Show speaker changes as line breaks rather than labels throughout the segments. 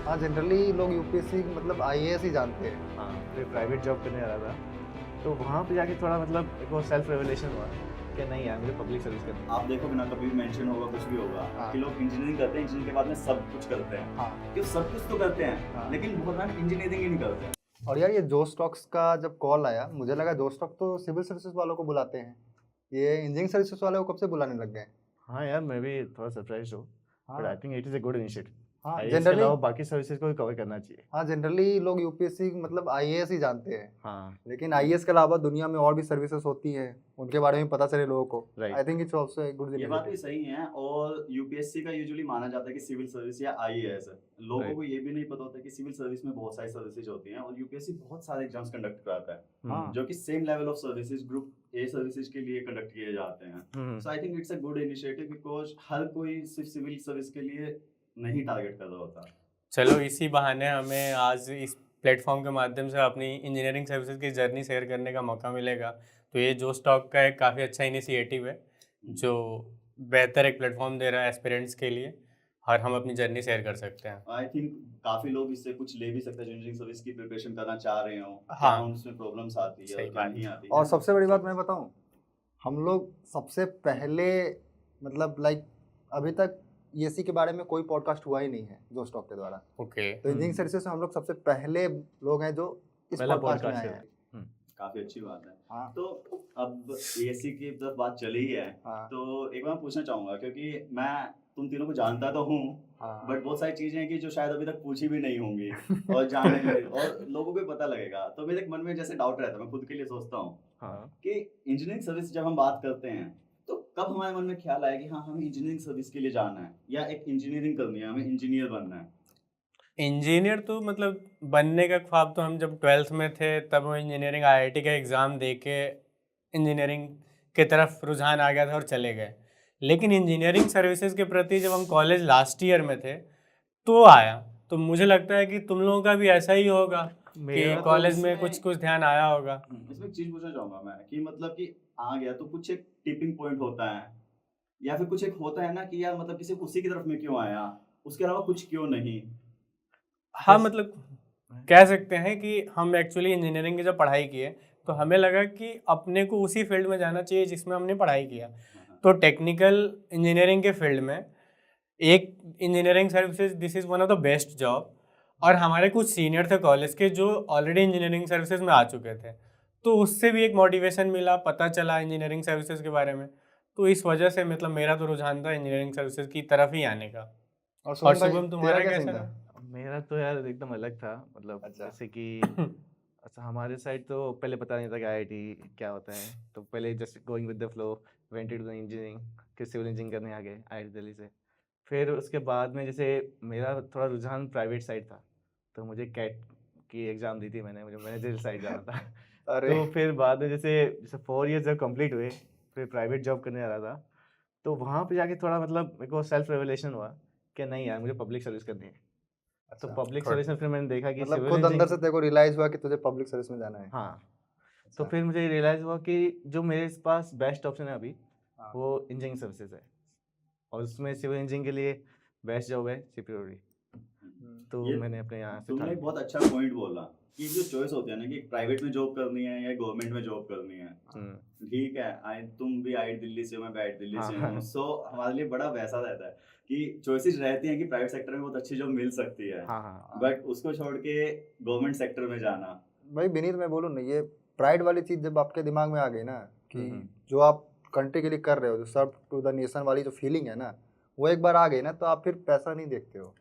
हाँ, जनरली लोग यूपीएससी मतलब आईएएस ही जानते हैं।
हाँ, फिर प्राइवेट जॉब करने जा रहा था, तो वहाँ पे जाके थोड़ा मतलब एक वो सेल्फ रियलाइजेशन हुआ कि नहीं यार मुझे पब्लिक सर्विस करनी है।
आप देखोगे ना, कभी भी मेंशन होगा, कुछ भी होगा
हाँ।
कि लोग इंजीनियरिंग करते हैं, इंजीनियरिंग के बाद में सब कुछ करते हैं।
हाँ।
कि वो सब कुछ तो करते हैं,
हाँ।
लेकिन बहुत बार इंजीनियरिंग ही नहीं करते हैं।
और यार ये जोश टॉक्स का जब कॉल आया, मुझे लगा जोश टॉक तो सिविल सर्विसेज वालों को बुलाते हैं, ये इंजीनियरिंग सर्विसेज वालों को कब से बुलाने लग गए?
हाँ यार, मैं भी थोड़ा सरप्राइज हूँ, बट आई
हाँ।
Think it is a good initiative.
हाँ,
आईएएस के
जनरली
अलावा बाकी सर्विसेज को भी कवर करना चाहिए।
हाँ, जनरली लोग यूपीएससी मतलब आईएएस ही जानते हैं,
हाँ,
लेकिन आईएएस के अलावा दुनिया में और भी सर्विसेज होती हैं, उनके बारे में पता चले लोगों को।
Right.
I think it's also a good
ये बात भी
इनिशिएटिव।
सही है, और यूपीएससी का यूजुअली माना जाता है कि सिविल सर्विस या आईएएस है। लोगों
राइट।
को ये भी नहीं पता होता कि सिविल सर्विस में बहुत सारी सर्विसेज होती हैं, और यूपीएससी बहुत सारे एग्जाम्स कंडक्ट कराता है,
हाँ।
जो कि same level of services group A services के लिए कंडक्ट किए जाते हैं। So I think it's a good initiative, because हर कोई सिर्फ सिविल सर्विस के लिए नहीं टारगेट कर रहा होता।
चलो इसी बहाने हमें आज इस प्लेटफॉर्म के माध्यम से अपनी इंजीनियरिंग सर्विसेज की जर्नी शेयर करने का मौका मिलेगा। तो ये जो स्टॉक का एक काफ़ी अच्छा इनिशिएटिव है, जो बेहतर एक प्लेटफॉर्म दे रहा है एस्पिरेंट्स के लिए, और हम अपनी जर्नी शेयर कर सकते हैं।
आई थिंक काफी लोग इससे कुछ ले भी सकते हैं जो इंजीनियरिंग सर्विस की प्रिपरेशन करना चाह रहे हो,
हाँ।
क्या उसमें प्रॉब्लम्स आती है
सही
और क्या
बात।
नहीं आती
और
है।
सबसे बड़ी बात मैं बताऊं, हम लोग सबसे पहले मतलब लाइक अभी तक ईएससी के बारे में कोई पॉडकास्ट हुआ ही नहीं है जो स्टॉक के द्वारा।
ओके।
तो इंजीनियरिंग सर्विसेज में हम लोग सबसे पहले लोग हैं जो इस
पहला
पॉडकास्ट में
पॉडकास्ट
आए
है।
हैं।
काफी अच्छी बात है।
हाँ।
तो अब एएससी की तरफ बात चली ही है,
हाँ।
तो एक बार पूछना चाहूंगा, क्योंकि मैं तुम तीनों को जानता तो हूँ,
हाँ।
बट बहुत सारी चीजें हैं कि जो शायद अभी तक पूछी भी नहीं होंगी और जानेंगे और लोगों को पता लगेगा। तो मेरे मन में जैसे डाउट रहता है, मैं खुद के लिए सोचता हूँ
हाँ,
कि इंजीनियरिंग सर्विस जब हम बात करते हैं, तो कब हमारे मन में ख्याल आया कि हाँ, हमें इंजीनियरिंग सर्विस के लिए जाना है, या एक इंजीनियरिंग करनी है, हमें इंजीनियर बनना है।
इंजीनियर तो मतलब बनने का ख्वाब तो हम जब 12th में थे तब वो इंजीनियरिंग आईआईटी का एग्ज़ाम दे के इंजीनियरिंग की तरफ रुझान आ गया था और चले गए। लेकिन इंजीनियरिंग सर्विसेज के प्रति जब हम कॉलेज लास्ट ईयर में थे तो आया। तो मुझे लगता है कि तुम लोगों का भी ऐसा ही होगा
मेरा
कि
तो
कॉलेज में
इसमें-
कुछ ध्यान आया होगा।
इसमें एक चीज पूछना चाहूंगा मैं, कि मतलब कि आ गया तो कुछ एक टिपिंग पॉइंट होता है, या फिर कुछ एक होता है ना कि यार मतलब किसी उसी की तरफ में क्यों आया, उसके अलावा कुछ क्यों नहीं।
हाँ,
जैसे-
मतलब कह सकते हैं कि हम एक्चुअली इंजीनियरिंग की जब पढ़ाई की है तो हमें लगा कि अपने को उसी फील्ड में जाना चाहिए जिसमें हमने पढ़ाई किया। तो टेक्निकल इंजीनियरिंग के फील्ड में एक engineering services this is one of the best job. और हमारे कुछ सीनियर थे कॉलेज के जो ऑलरेडी इंजीनियरिंग सर्विसेज में आ चुके थे, तो उससे भी एक मोटिवेशन मिला, पता चला इंजीनियरिंग सर्विसेज के बारे में। तो इस वजह से मतलब मेरा तो रुझान था इंजीनियरिंग सर्विसेज की तरफ ही आने का।
और
और
शुभम भाई,
शुभम,
तेरा
तुम्हारा
क्या
कैसा
सीन
था?
था?
मेरा तो यार एकदम अलग था, मतलब
अच्छा।
जैसे कि अच्छा हमारे साइड तो पहले पता नहीं था कि आईआईटी क्या होता है, तो पहले just going with the flow went into the engineering, फिर सिविल इंजीनियरिंग करने आ गए आईआईटी दिल्ली से। फिर उसके बाद में जैसे मेरा थोड़ा रुझान प्राइवेट साइड था, तो मुझे कैट की एग्ज़ाम दी थी मैंने, मुझे मैनेजर साइड जाना था।
अरे
तो फिर बाद में जैसे जैसे 4 इयर्स जब कंप्लीट हुए, फिर प्राइवेट जॉब करने जा रहा था, तो वहाँ पे जाके थोड़ा मतलब मेरे को सेल्फ रियलाइजेशन हुआ कि नहीं यार मुझे पब्लिक सर्विस करनी है। तो
अच्छा,
पब्लिक
Good.
सर्विस में फिर मैंने देखा कि
मतलब
सिविल
खुद अंदर से
इंजीनियरिंग।
तेरे को रियलाइज हुआ कि तुझे पब्लिक सर्विस में जाना है।
हाँ, तो
अच्छा।
फिर मुझे रियलाइज़ हुआ कि जो मेरे पास बेस्ट ऑप्शन है अभी
हाँ।
वो इंजीनियरिंग सर्विसेज है, और उसमें सिविल इंजीनियरिंग के लिए बेस्ट जॉब है सीपीओडी। तो
ये
मैंने अपने यहाँ से
तुमने
ठान
एक
लिया।
बहुत अच्छा पॉइंट बोला कि जो चॉइस होती है ना, कि प्राइवेट में जॉब करनी है या गवर्नमेंट में जॉब करनी है। ठीक है, तुम भी आई दिल्ली से हो, मैं भी आई दिल्ली से
हाँ।
हूँ, सो हमारे लिए बड़ा वैसा रहता है कि चॉइसेस रहती हैं कि प्राइवेट सेक्टर में बहुत अच्छी जॉब मिल सकती है,
हाँ हाँ
बट उसको छोड़ के गवर्नमेंट सेक्टर में जाना।
भाई विनीत, मैं बोलूँ ना, ये प्राइड वाली चीज़ जब आपके दिमाग में आ गई ना कि जो आप कंट्री के लिए कर रहे हो, जो सर्व टू द नेशन वाली जो फीलिंग है ना, वो एक बार आ गई ना, तो आप फिर पैसा नहीं देखते हो।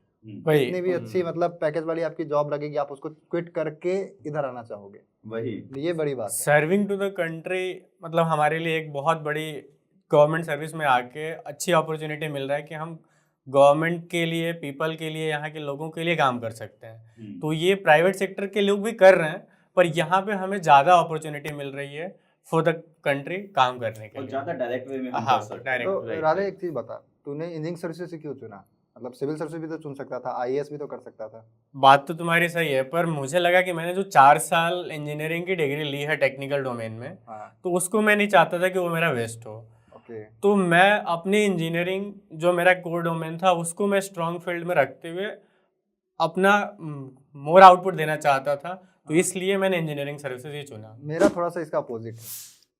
वही
इतनी भी अच्छी मतलब पैकेज वाली आपकी जॉब लगेगी, आप उसको क्विट करके इधर आना चाहोगे।
वही
ये बड़ी बात है।
सर्विंग टू द कंट्री मतलब हमारे लिए एक बहुत बड़ी गवर्नमेंट सर्विस में आके अच्छी अपॉर्चुनिटी मिल रहा है कि हम गवर्नमेंट के लिए, पीपल के लिए, यहाँ के लोगों के लिए काम कर सकते हैं। तो ये प्राइवेट सेक्टर के लोग भी कर रहे हैं, पर यहाँ पे हमें ज़्यादा अपॉर्चुनिटी मिल रही है फॉर द कंट्री काम करने के
और
लिए।
ज्यादा डायरेक्ट वे में हम
हाँ,
कर सकते हैं।
डायरेक्ट।
तो
right,
राधे,
right.
एक चीज़ बता, तूने इंजीनियरिंग सर्विसेज से क्यों चुना? मतलब सिविल सर्विस भी तो चुन सकता था, आईएएस भी तो कर सकता था।
बात तो तुम्हारी सही है, पर मुझे लगा कि मैंने जो 4 साल इंजीनियरिंग की डिग्री ली है टेक्निकल डोमेन में,
हाँ।
तो उसको मैं नहीं चाहता था कि वो मेरा वेस्ट हो।
ओके।
तो मैं अपनी इंजीनियरिंग जो मेरा कोर डोमेन था उसको मैं स्ट्रॉन्ग फील्ड में रखते हुए अपना मोर आउटपुट देना चाहता था, तो इसलिए मैंने इंजीनियरिंग सर्विसेज ही चुना।
मेरा थोड़ा सा इसका अपोजिट है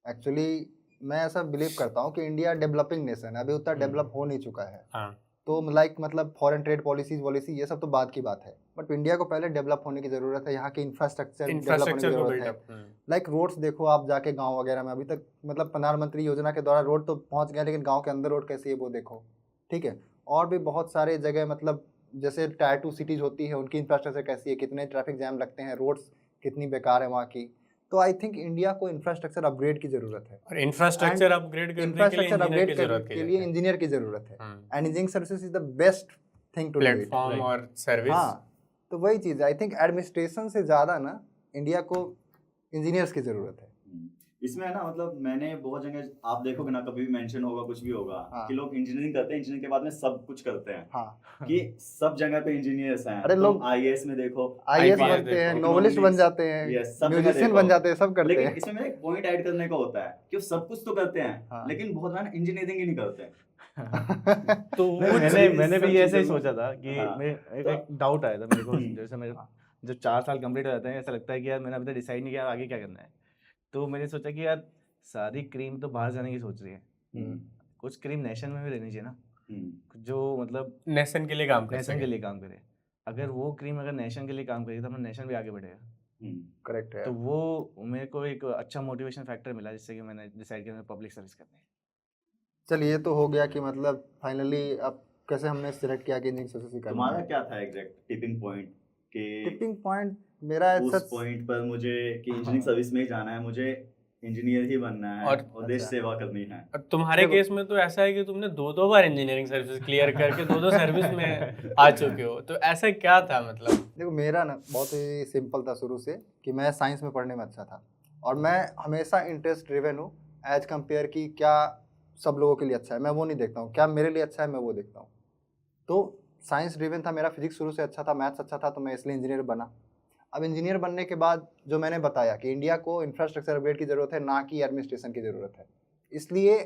एक्चुअली। मैं ऐसा बिलीव करता हूँ कि इंडिया डेवलपिंग नेशन है, अभी उतना डेवलप हो नहीं चुका है।
हाँ,
तो मतलब फॉरेन ट्रेड पॉलिसी ये सब तो बाद की बात है, बट इंडिया को पहले डेवलप होने की ज़रूरत है। यहाँ के इंफ्रास्ट्रक्चर डेवलप होने की
इंफ्रास्ट्रक्चर को
ज़रूरत है।
बिल्डअप।
लाइक रोड्स देखो आप जाके गांव वगैरह में, अभी तक मतलब प्रधानमंत्री योजना के द्वारा रोड तो पहुंच गया, लेकिन गांव के अंदर रोड कैसी है वो देखो, ठीक है। और भी बहुत सारे जगह मतलब जैसे टायर 2 सिटीज़ होती है, उनकी इंफ्रास्ट्रक्चर कैसी है, कितने ट्रैफिक जैम लगते हैं, रोड्स कितनी बेकार है वहाँ की। तो आई थिंक इंडिया को इंफ्रास्ट्रक्चर अपग्रेड की ज़रूरत है,
और इंफ्रास्ट्रक्चर अपग्रेड करने के लिए
इंफ्रास्ट्रक्चर
इंजीनियर की
अपग्रेड
जरूरत
के लिए इंजीनियर की ज़रूरत है। And engineering services is the best thing to do it.
Platform और सर्विस।
हाँ, तो वही चीज़ है। आई थिंक एडमिनिस्ट्रेशन से ज़्यादा ना इंडिया को इंजीनियर्स की ज़रूरत है।
इसमें है ना, मतलब मैंने बहुत जगह आप देखोगे ना, कभी भी मेंशन होगा, कुछ भी होगा
हाँ।
कि लोग इंजीनियरिंग करते हैं, इंजीनियरिंग के बाद में सब कुछ करते हैं,
हाँ,
कि सब जगह पे इंजीनियर्स हैं।
अरे लोग
आईएएस में देखो,
आईएएस
IPS
बनते हैं,
देखो,
नोवेलिस्ट बन
economics,
जाते हैं,
yes, सब जगह
म्यूजिशियन
देखो।
बन जाते हैं, सब करते
लेकिन
हैं।
इसमें मेरा एक पॉइंट ऐड करने का होता है कि वो सब कुछ तो करते हैं,
हाँ।
लेकिन बहुत बार इंजीनियरिंग ही नहीं करते हैं।
तो मैंने भी ऐसे ही सोचा था कि
हाँ,
एक डाउट आया था मेरे को।
हम्म।
जैसे मेरे जब 4 साल कंप्लीट हो जाते हैं, ऐसा लगता है कि यार मैंने अभी तक डिसाइड नहीं किया आगे क्या करना है। तो मैंने सोचा कि यार सारी क्रीम तो बाहर जाने की सोच रही है, कुछ क्रीम नेशन में भी रहनी चाहिए ना, जो मतलब
नेशन के लिए काम कर
नेशन के
सके।
लिए काम करे। अगर वो क्रीम अगर नेशन के लिए काम करेगी तो अपना नेशन भी आगे बढ़ेगा।
करेक्ट है।
तो वो मेरे को एक अच्छा मोटिवेशन फैक्टर मिला, जिससे कि मैंने डिसाइड किया पब्लिक सर्विस करनी है।
चलिए, ये तो हो गया कि मतलब फाइनली अब कैसे हमने सिलेक्ट किया कि इंजीनियरिंग सर्विसेज करना
तुम्हारा
है।
क्या था एग्जैक्ट टिपिंग पॉइंट कि
टिपिंग पॉइंट मेरा
उस
ऐसा
पॉइंट पर मुझे कि इंजीनियरिंग सर्विस में ही जाना है, मुझे इंजीनियर ही बनना है और देश
अच्छा।
सेवा करनी है।
और तुम्हारे
देखो-
केस में तो ऐसा है कि तुमने 2 बार इंजीनियरिंग सर्विसेज क्लियर करके 2 सर्विस में आ चुके हो। तो ऐसा क्या था मतलब?
देखो, मेरा ना बहुत ही सिंपल था शुरू से कि मैं साइंस में पढ़ने में अच्छा था, और मैं हमेशा इंटरेस्ट ड्रिवन हूँ एज कम्पेयर कि क्या सब लोगों के लिए अच्छा है, मैं वो नहीं देखता हूँ, क्या मेरे लिए अच्छा है मैं वो देखता हूँ। तो साइंस ड्रिवन था मेरा, फिजिक्स शुरू से अच्छा था, मैथ्स अच्छा था, तो मैं इसलिए इंजीनियर बना। अब इंजीनियर बनने के बाद जो मैंने बताया कि इंडिया को इंफ्रास्ट्रक्चर अपग्रेड की ज़रूरत है, ना कि एडमिनिस्ट्रेशन की ज़रूरत है, इसलिए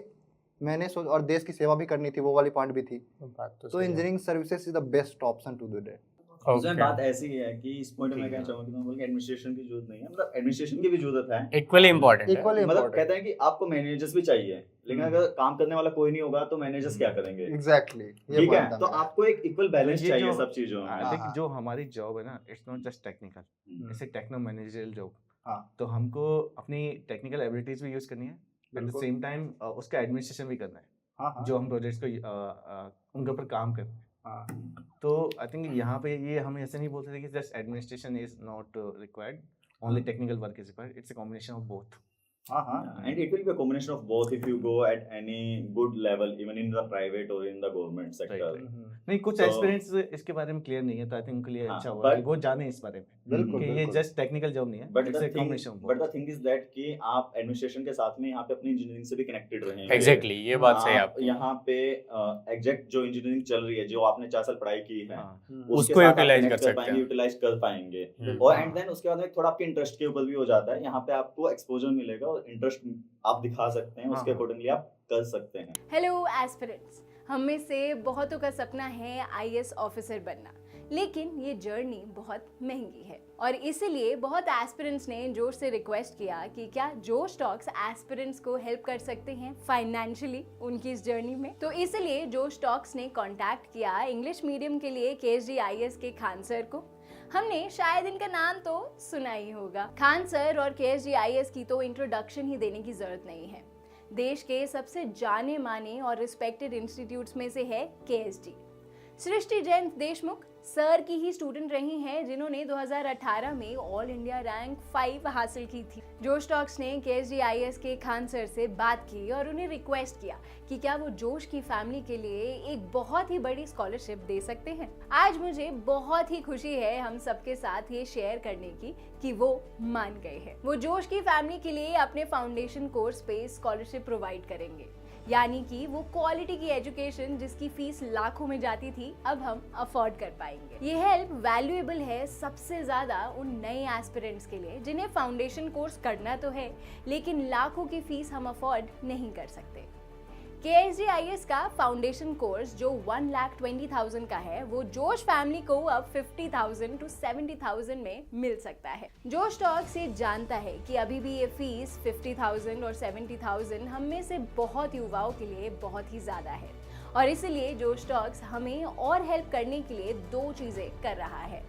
मैंने सोच, और देश की सेवा भी करनी थी, वो वाली पॉइंट भी थी।
बात
तो engineering services is the best option to do that.
उसमें बात ऐसी है कि इस पॉइंट में कहना चाहूंगा कि मैं बोल के एडमिनिस्ट्रेशन की जरूरत नहीं है, मतलब एडमिनिस्ट्रेशन की भी जरूरत है,
इक्वली इम्पोर्टेंट है।
इक्वली
मतलब
इम्पोर्टेंट।
कहते हैं कि आपको मैनेजर्स भी चाहिए, लेकिन अगर काम करने वाला कोई नहीं होगा तो मैनेजर्स क्या करेंगे?
एग्जैक्टली,
ठीक है, तो आपको एक इक्वल बैलेंस
ये
चाहिए
जो-
सब चीजों में।
आई थिंक
हाँ।
जो हमारी जॉब है ना, it's not just technical,
hmm,
it's a techno managerial job.
हाँ।
तो हमको अपनी टेक्निकल एबिलिटीज भी यूज करनी है, एट द
बिल्कुल।
सेम टाइम उसका एडमिनिस्ट्रेशन भी करना है,
हाँ,
जो हम प्रोजेक्ट्स को उनके ऊपर काम करते हैं।
हाँ,
तो आई थिंक यहाँ पे ये हम ऐसे नहीं बोल सकते कि just administration is not required, only technical work is required, it's a combination of both.
हाँ,
and it will be a combination of both if you go at any good level, even in the private or in the government sector.
Right. नहीं, कुछ
So-
experience इसके बारे में clear नहीं है, तो I think उनके लिए
हाँ,
अच्छा होगा कि
but-
वो जाने इस बारे में
बिल्कुल,
कि ये
बिल्कुल।
जस्ट टेक्निकल जॉब नहीं है,
But
it's
the
A
thing,
combination of
but the thing is that कि आप एडमिनिस्ट्रेशन के साथ में यहाँ पे अपनी इंजीनियरिंग से भी कनेक्टेड रहेंगे।
एग्जैक्टली, ये बात सही है
आप
आपकी।
यहाँ पे एग्जैक्ट जो इंजीनियरिंग चल रही है, जो आपने 4 साल पढ़ाई की है,
हम्म।
उसके
उसको
साथ आप
utilize
connect
कर सकते
पाएंगे,
हैं।
यूटिलाइज कर पाएंगे।
हम्म।
और एंड देन उसके बाद में थोड़ा आपके इंटरेस्ट के ऊपर भी हो जाता है, यहाँ पे आपको एक्सपोजर मिलेगा और इंटरेस्ट आप दिखा सकते हैं, उसके
हाँ।
अकॉर्डिंगली आप कर सकते हैं।
हेलो एस्पिरेंट्स, हम में से बहुतों का सपना है आईएएस ऑफिसर बनना, लेकिन ये जर्नी बहुत महंगी है और इसीलिए बहुत एस्पिरेंट्स ने जोश से रिक्वेस्ट किया कि क्या जोश टॉक्स एस्पिरेंट्स को हेल्प कर सकते हैं फाइनेंशियली उनकी इस जर्नी में। तो इसलिए जोश टॉक्स ने कांटेक्ट किया इंग्लिश मीडियम के लिए केएसडी आईएएस के खान सर को। हमने शायद इनका नाम तो सुना ही होगा। खान सर और केएसडी आईएएस की तो इंट्रोडक्शन ही देने की जरूरत नहीं है। देश के सबसे जाने माने और रिस्पेक्टेड इंस्टीट्यूट्स में से है केएसडी। सृष्टि जैन देशमुख सर की ही स्टूडेंट रही हैं, जिन्होंने 2018 में ऑल इंडिया रैंक 5 हासिल की थी। जोश टॉक्स ने केएसडी आईएएस के खान सर से बात की और उन्हें रिक्वेस्ट किया कि क्या वो जोश की फैमिली के लिए एक बहुत ही बड़ी स्कॉलरशिप दे सकते हैं। आज मुझे बहुत ही खुशी है हम सबके साथ ये शेयर करने की कि वो मान गए हैं। वो जोश की फैमिली के लिए अपने फाउंडेशन कोर्स पे स्कॉलरशिप प्रोवाइड करेंगे, यानी कि वो क्वालिटी की एजुकेशन जिसकी फीस लाखों में जाती थी, अब हम अफोर्ड कर पाएंगे। ये हेल्प वैल्यूएबल है सबसे ज्यादा उन नए एस्पिरेंट्स के लिए जिन्हें फाउंडेशन कोर्स करना तो है, लेकिन लाखों की फीस हम अफोर्ड नहीं कर सकते। KSGIS का फाउंडेशन कोर्स जो 1,20,000 का है वो जोश फैमिली को अब 50,000 to 70,000 में मिल सकता है। जोश टॉक्स ये जानता है कि अभी भी ये फीस 50,000 और 70,000 हम में से बहुत युवाओं के लिए बहुत ही ज़्यादा है और इसलिए जोश टॉक्स हमें और हेल्प करने के लिए 2 चीज़ें कर रहा है।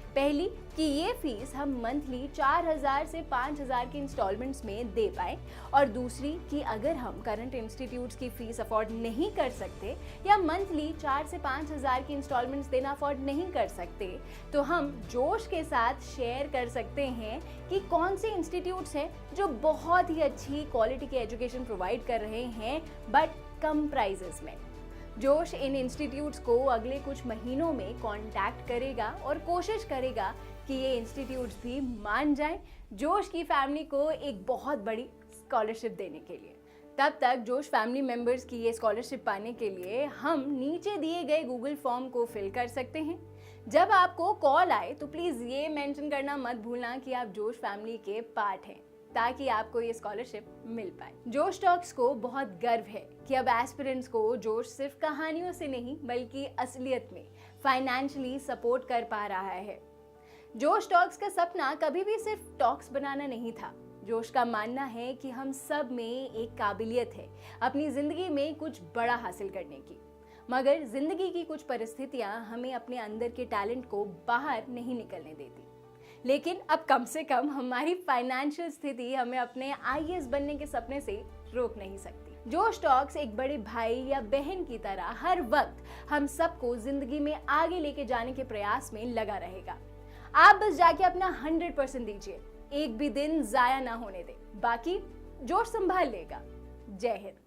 पहली कि ये फीस हम मंथली 4,000 से 5,000 के इंस्टॉलमेंट्स में दे पाए और दूसरी कि अगर हम करंट इंस्टीट्यूट्स की फीस अफोर्ड नहीं कर सकते या मंथली 4 से 5,000 की इंस्टॉलमेंट्स देना अफोर्ड नहीं कर सकते तो हम जोश के साथ शेयर कर सकते हैं कि कौन से इंस्टीट्यूट्स हैं जो बहुत ही अच्छी क्वालिटी की एजुकेशन प्रोवाइड कर रहे हैं बट कम प्राइजेस में। जोश इन इंस्टीट्यूट्स को अगले कुछ महीनों में कांटेक्ट करेगा और कोशिश करेगा कि ये इंस्टीट्यूट्स भी मान जाएं जोश की फैमिली को एक बहुत बड़ी स्कॉलरशिप देने के लिए। तब तक जोश फैमिली मेंबर्स की ये स्कॉलरशिप पाने के लिए हम नीचे दिए गए गूगल फॉर्म को फिल कर सकते हैं। जब आपको कॉल आए तो प्लीज़ ये मेंशन करना मत भूलना कि आप जोश फैमिली के पार्ट हैं ताकि आपको ये स्कॉलरशिप मिल पाए। जोश टॉक्स को बहुत गर्व है कि अब एस्पिरेंट्स को जोश सिर्फ कहानियों से नहीं बल्कि असलियत में फाइनेंशियली सपोर्ट कर पा रहा है। जोश टॉक्स का सपना कभी भी सिर्फ टॉक्स बनाना नहीं था। जोश का मानना है कि हम सब में एक काबिलियत है अपनी ज़िंदगी में कुछ बड़ा हासिल करने की, मगर ज़िंदगी की कुछ परिस्थितियाँ हमें अपने अंदर के टैलेंट को बाहर नहीं निकलने देती। लेकिन अब कम से कम हमारी फाइनेंशियल स्थिति हमें अपने IAS बनने के सपने से रोक नहीं सकती। जोश टॉक्स एक बड़े भाई या बहन की तरह हर वक्त हम सबको जिंदगी में आगे लेके जाने के प्रयास में लगा रहेगा। आप बस जाके अपना 100% दीजिए, एक भी दिन जाया ना होने दे, बाकी जोश संभाल लेगा। जय हिंद।